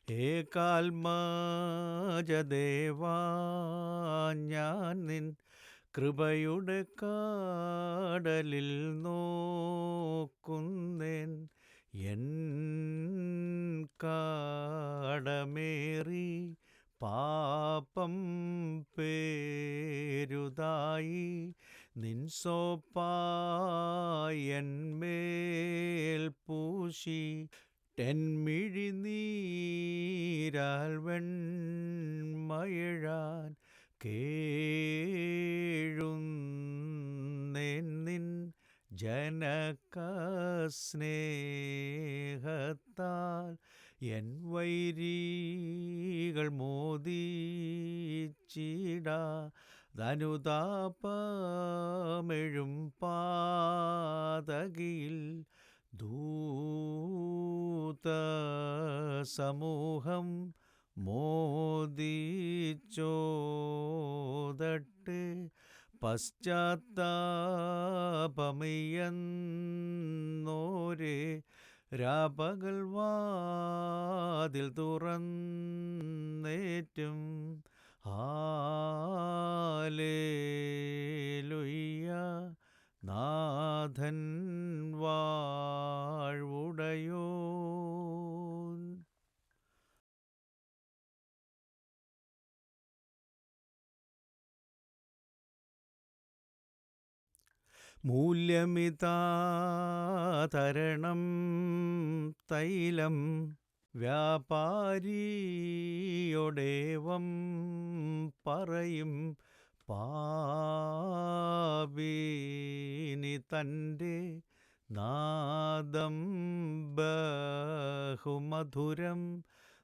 ഏകാത്മജദേവാ ഞാൻ നിൻ കൃപയുടെ കാടലിൽ നോക്കുന്നേൻ. എൻ കാടമേറി പാപം പേരുതായി നിൻ സോപ്പായന്മേൽ പൂശി തെന്മിഴിനീരാൽ വെണ്മയഴാൻ കേഴുന്നേൻ നിൻ ജനകസ്നേഹത്താൽ. എൻ വൈരികൾ മോദിച്ചിടാ ധനുതാപമെഴും പാതകിയിൽ ദൂതസമൂഹം മോദിച്ചോദട്ടെ. പശ്ചാത്താപമയ്യന്നോരെ രാപകൽ വാതിൽ തുറന്നേറ്റും. ഹല്ലേലൂയ നാഥൻ വാഴ്വുടയോൻ. മൂല്യമിതാ തരണം തൈലം വ്യാപാരിയോടേവം പറയും. പാപിനി തൻ്റെ നാദം ബഹുമധുരം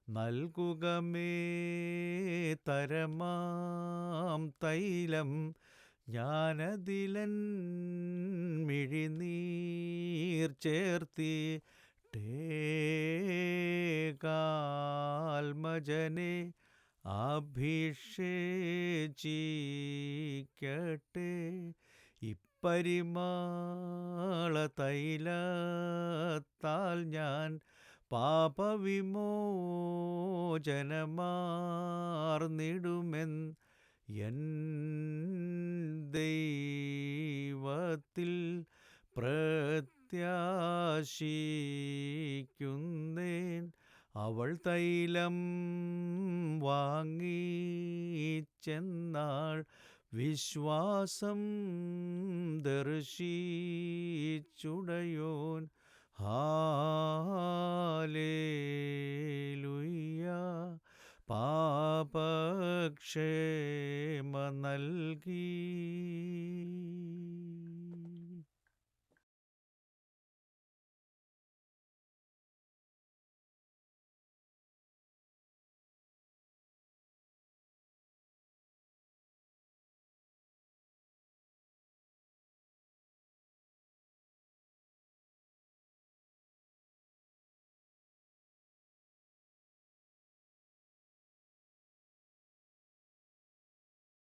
നൽകുകമേ തരമാം തൈലം. ഞാനതിലൻ മിഴിനീർ ചേർത്തിട്ടേകാൽമജനെ അഭിഷേചിക്കട്ടെ. ഇപ്പരിമള തൈലത്താൽ ഞാൻ പാപവിമോചനമാർന്നിടുമെൻ. എൻ ദൈവത്തിൽ പ്രത്യാശിക്കുന്നേൻ. അവൾ തൈലം വാങ്ങിച്ചെന്നാൾ വിശ്വാസം ദർശിച്ചുടയോൻ. ഹല്ലേലൂയ പാപക്ഷേമ നൽകി